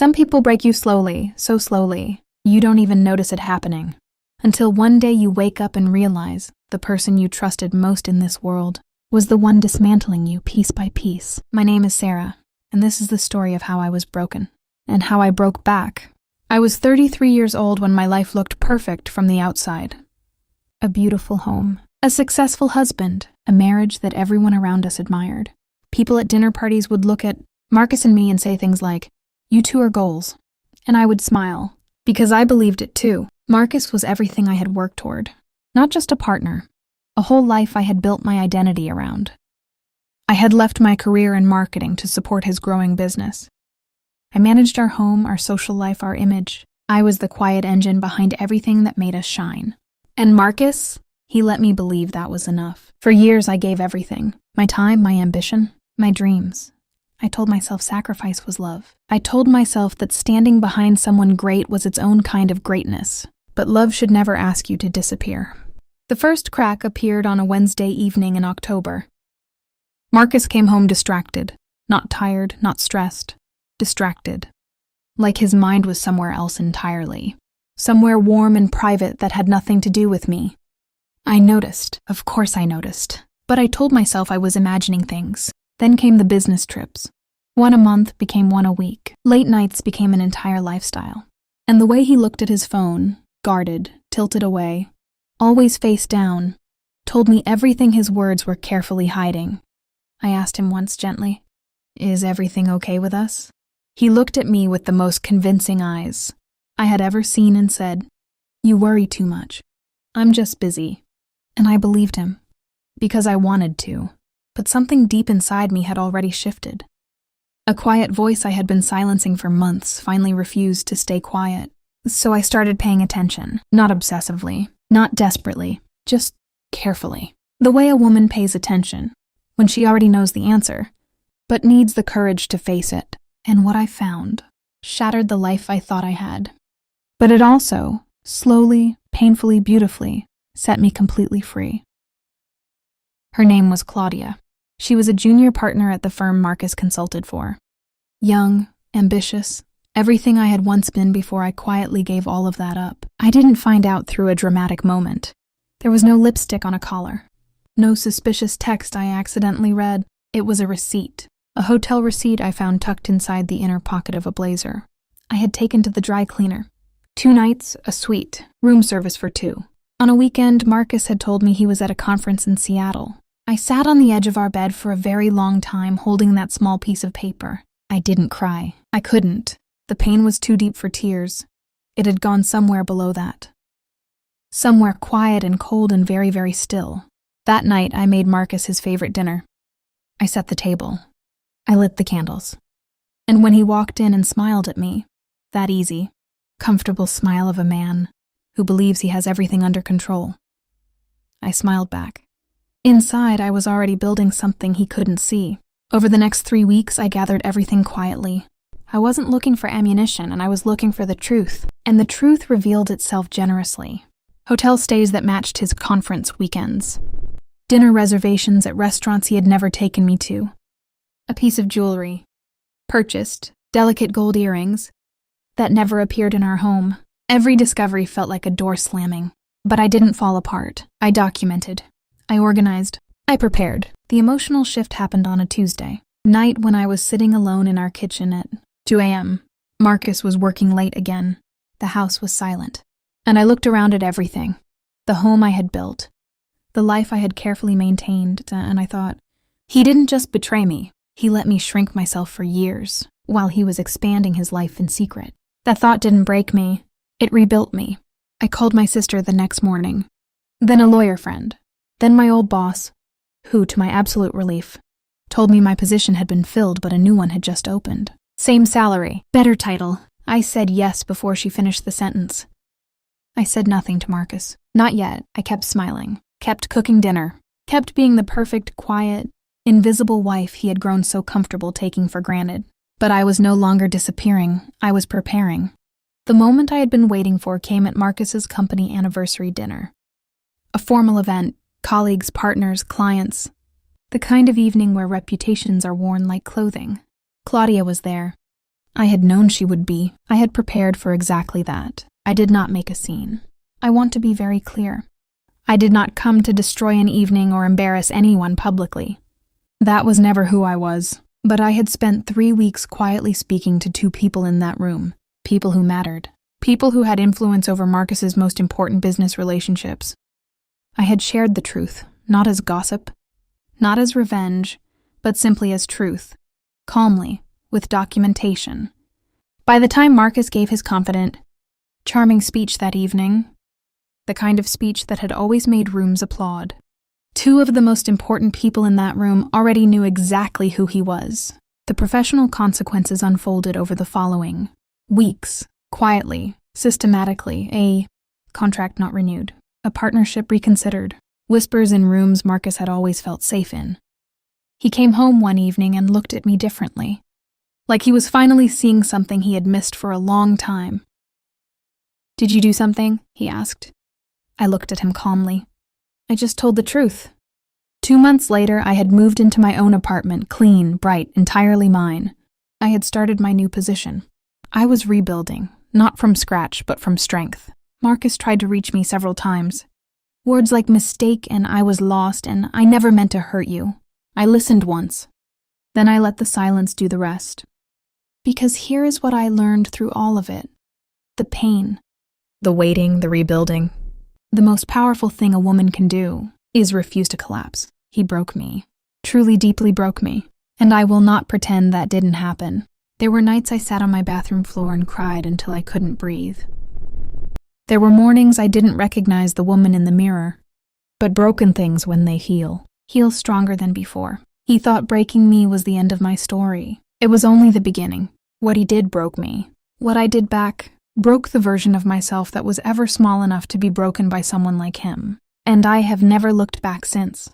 Some people break you slowly, so slowly, you don't even notice it happening. Until one day you wake up and realize the person you trusted most in this world was the one dismantling you piece by piece. My name is Sarah, and this is the story of how I was broken, and how I broke back. I was 33 years old when my life looked perfect from the outside. A beautiful home, a successful husband, a marriage that everyone around us admired. People at dinner parties would look at Marcus and me and say things like, "You two are goals." And I would smile, because I believed it too. Marcus was everything I had worked toward. Not just a partner, a whole life I had built my identity around. I had left my career in marketing to support his growing business. I managed our home, our social life, our image. I was the quiet engine behind everything that made us shine. And Marcus, he let me believe that was enough. For years I gave everything. My time, my ambition, my dreams. I told myself sacrifice was love. I told myself that standing behind someone great was its own kind of greatness. But love should never ask you to disappear. The first crack appeared on a Wednesday evening in October. Marcus came home distracted. Not tired, not stressed. Distracted. Like his mind was somewhere else entirely. Somewhere warm and private that had nothing to do with me. I noticed. Of course I noticed. But I told myself I was imagining things. Then came the business trips. One a month became one a week. Late nights became an entire lifestyle. And the way he looked at his phone, guarded, tilted away, always face down, told me everything his words were carefully hiding. I asked him once gently, "Is everything okay with us?" He looked at me with the most convincing eyes I had ever seen and said, "You worry too much. I'm just busy." And I believed him, because I wanted to. But something deep inside me had already shifted. A quiet voice I had been silencing for months finally refused to stay quiet. So I started paying attention, not obsessively, not desperately, just carefully. The way a woman pays attention, when she already knows the answer, but needs the courage to face it. And what I found shattered the life I thought I had. But it also, slowly, painfully, beautifully, set me completely free. Her name was Claudia. She was a junior partner at the firm Marcus consulted for. Young, ambitious, everything I had once been before I quietly gave all of that up. I didn't find out through a dramatic moment. There was no lipstick on a collar. No suspicious text I accidentally read. It was a receipt. A hotel receipt I found tucked inside the inner pocket of a blazer. I had taken to the dry cleaner. 2 nights, a suite, room service for 2. On a weekend, Marcus had told me he was at a conference in Seattle. I sat on the edge of our bed for a very long time holding that small piece of paper. I didn't cry. I couldn't. The pain was too deep for tears. It had gone somewhere below that. Somewhere quiet and cold and very, very still. That night, I made Marcus his favorite dinner. I set the table. I lit the candles. And when he walked in and smiled at me, that easy, comfortable smile of a man who believes he has everything under control, I smiled back. Inside, I was already building something he couldn't see. Over the next 3 weeks, I gathered everything quietly. I wasn't looking for ammunition, and I was looking for the truth. And the truth revealed itself generously. Hotel stays that matched his conference weekends. Dinner reservations at restaurants he had never taken me to. A piece of jewelry. Purchased, delicate gold earrings, that never appeared in our home. Every discovery felt like a door slamming. But I didn't fall apart. I documented. I organized. I prepared. The emotional shift happened on a Tuesday night when I was sitting alone in our kitchen at 2 a.m. Marcus was working late again. The house was silent. And I looked around at everything. The home I had built. The life I had carefully maintained, and I thought, he didn't just betray me. He let me shrink myself for years, while he was expanding his life in secret. That thought didn't break me. It rebuilt me. I called my sister the next morning. Then a lawyer friend. Then my old boss, who, to my absolute relief, told me my position had been filled but a new one had just opened. Same salary, better title. I said yes before she finished the sentence. I said nothing to Marcus. Not yet. I kept smiling, kept cooking dinner, kept being the perfect, quiet, invisible wife he had grown so comfortable taking for granted. But I was no longer disappearing. I was preparing. The moment I had been waiting for came at Marcus's company anniversary dinner. A formal event, colleagues, partners, clients. The kind of evening where reputations are worn like clothing. Claudia was there. I had known she would be. I had prepared for exactly that. I did not make a scene. I want to be very clear. I did not come to destroy an evening or embarrass anyone publicly. That was never who I was. But I had spent 3 weeks quietly speaking to 2 people in that room. People who mattered. People who had influence over Marcus's most important business relationships. I had shared the truth, not as gossip, not as revenge, but simply as truth. Calmly, with documentation. By the time Marcus gave his confident, charming speech that evening, the kind of speech that had always made rooms applaud, 2 of the most important people in that room already knew exactly who he was. The professional consequences unfolded over the following weeks, quietly, systematically, a contract not renewed, a partnership reconsidered, whispers in rooms Marcus had always felt safe in. He came home one evening and looked at me differently, like he was finally seeing something he had missed for a long time. "Did you do something?" he asked. I looked at him calmly. I just told the truth. 2 months later, I had moved into my own apartment, clean, bright, entirely mine. I had started my new position. I was rebuilding, not from scratch, but from strength. Marcus tried to reach me several times. Words like mistake and I was lost and I never meant to hurt you. I listened once. Then I let the silence do the rest. Because here is what I learned through all of it. The pain. The waiting, the rebuilding. The most powerful thing a woman can do is refuse to collapse. He broke me. Truly deeply broke me. And I will not pretend that didn't happen. There were nights I sat on my bathroom floor and cried until I couldn't breathe. There were mornings I didn't recognize the woman in the mirror. But broken things, when they heal stronger than before. He thought breaking me was the end of my story. It was only the beginning. What he did broke me. What I did back broke the version of myself that was ever small enough to be broken by someone like him. And I have never looked back since.